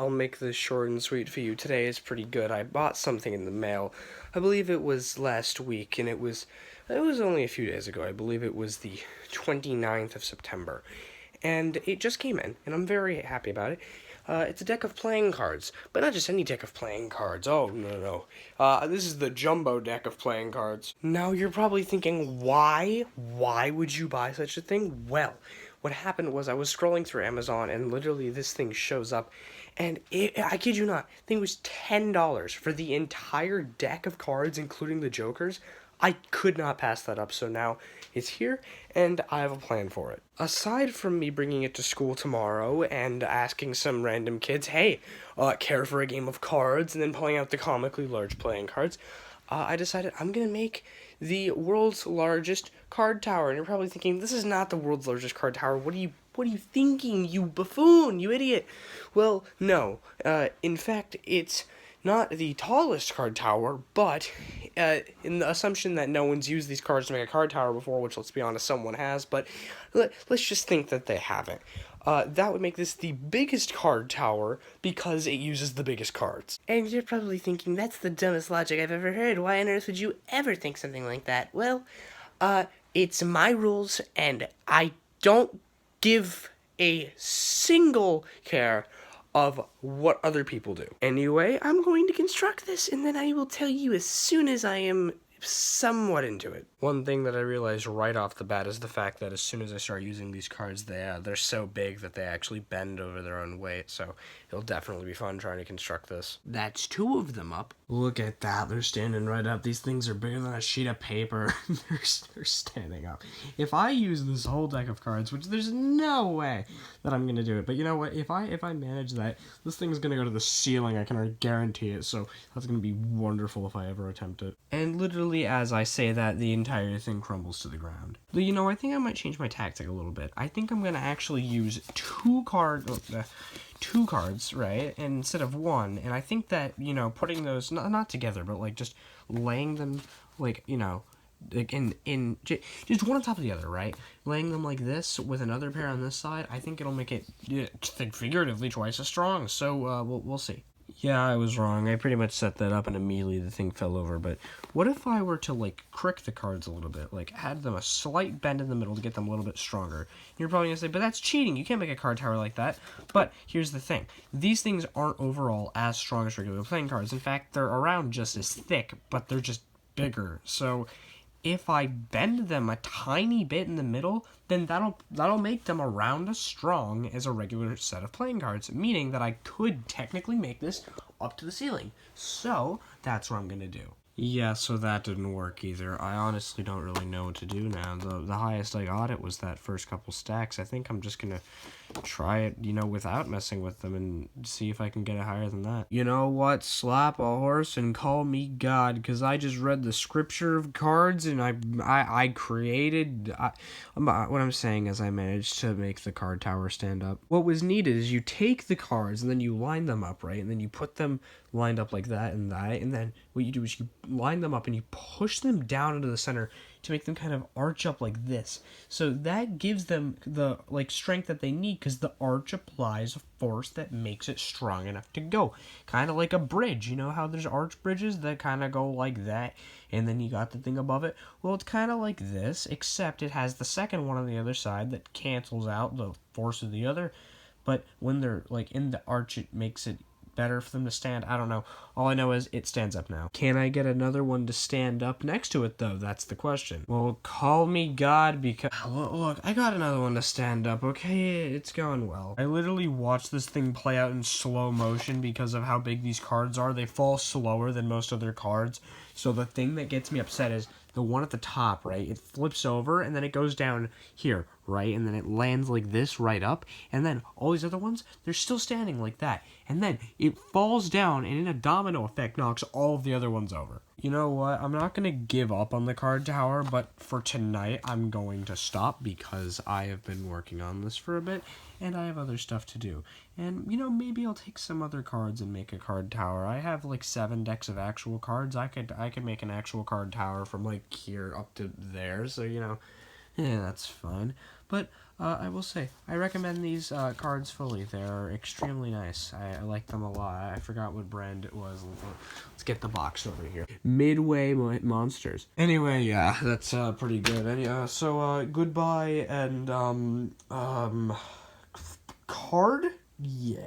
I'll make this short and sweet for you. Today is pretty good. I bought something in the mail. I believe it was last week, and it was only a few days ago. I believe it was the 29th of September. And it just came in, and I'm very happy about it. It's a deck of playing cards, but not just any deck of playing cards. Oh, no, no. This is the jumbo deck of playing cards. Now, you're probably thinking, why? Why would you buy such a thing? Well, what happened was I was scrolling through Amazon, and literally this thing shows up, and I kid you not, the thing was $10 for the entire deck of cards, including the Jokers. I could not pass that up, so now it's here, and I have a plan for it. Aside from me bringing it to school tomorrow and asking some random kids, hey, care for a game of cards, and then pulling out the comically large playing cards, I decided I'm gonna make the world's largest card tower. And you're probably thinking, this is not the world's largest card tower. What are you thinking, you buffoon, you idiot? Well, no. In fact, it's not the tallest card tower, but in the assumption that no one's used these cards to make a card tower before, which, let's be honest, someone has, but let's just think that they haven't. That would make this the biggest card tower because it uses the biggest cards. And you're probably thinking, that's the dumbest logic I've ever heard. Why on earth would you ever think something like that? Well, it's my rules, and I don't give a single care of what other people do. Anyway, I'm going to construct this, and then I will tell you as soon as I am somewhat into it. One thing that I realized right off the bat is the fact that as soon as I start using these cards, they're so big that they actually bend over their own weight, so it'll definitely be fun trying to construct this. That's two of them up. Look at that, they're standing right up. These things are bigger than a sheet of paper. they're standing up. If I use this whole deck of cards, which there's no way that I'm gonna do it, but you know what, if I manage that, this thing's gonna go to the ceiling, I can already guarantee it, so that's gonna be wonderful if I ever attempt it. And literally as I say that, the entire thing crumbles to the ground. Though, you know, I think I might change my tactic a little bit. I think I'm gonna actually use two cards, right, and instead of one, and I think that, you know, putting those, not together, but, like, just laying them, like, you know, like just one on top of the other, right? Laying them like this with another pair on this side, I think it'll make it figuratively twice as strong. So we'll see. Yeah, I was wrong. I pretty much set that up and immediately the thing fell over. But what if I were to, like, crick the cards a little bit? Like, add them a slight bend in the middle to get them a little bit stronger. And you're probably going to say, but that's cheating. You can't make a card tower like that. But here's the thing. These things aren't overall as strong as regular playing cards. In fact, they're around just as thick, but they're just bigger. So if I bend them a tiny bit in the middle, then that'll make them around as strong as a regular set of playing cards, meaning that I could technically make this up to the ceiling. So that's what I'm gonna do. Yeah, so that didn't work either. I honestly don't really know what to do now. The highest I got it was that first couple stacks. I think I'm just gonna try it, you know, without messing with them and see if I can get it higher than that. You know what? Slap a horse and call me God, because I just read the scripture of cards and I created... what I'm saying is I managed to make the card tower stand up. What was needed is you take the cards and then you line them up, right? And then you put them lined up like that, and then what you do is you line them up and you push them down into the center to make them kind of arch up like this. So that gives them the, like, strength that they need, because the arch applies a force that makes it strong enough to go. Kind of like a bridge. You know how there's arch bridges that kind of go like that, and then you got the thing above it? Well, it's kind of like this, except it has the second one on the other side that cancels out the force of the other. But when they're, like, in the arch, it makes it better for them to stand. I don't know. All I know is it stands up now. Can I get another one to stand up next to it, though? That's the question. Well, call me God, because... Look, I got another one to stand up, okay? It's going well. I literally watched this thing play out in slow motion because of how big these cards are. They fall slower than most other cards. So the thing that gets me upset is the one at the top, right? It flips over, and then it goes down here, right? And then it lands like this right up. And then all these other ones, they're still standing like that. And then it falls down, and in a domino effect, knocks all of the other ones over. You know what? I'm not going to give up on the card tower, but for tonight, I'm going to stop because I have been working on this for a bit, and I have other stuff to do. And, you know, maybe I'll take some other cards and make a card tower. I have, like, 7 decks of actual cards. I could make an actual card tower from, like, here up to there, so, you know, yeah, that's fun. But I will say, I recommend these cards fully. They're extremely nice. I like them a lot. I forgot what brand it was. Let's get the box over here. Midway Monsters. Anyway, yeah, that's pretty good. So goodbye and card? Yeah.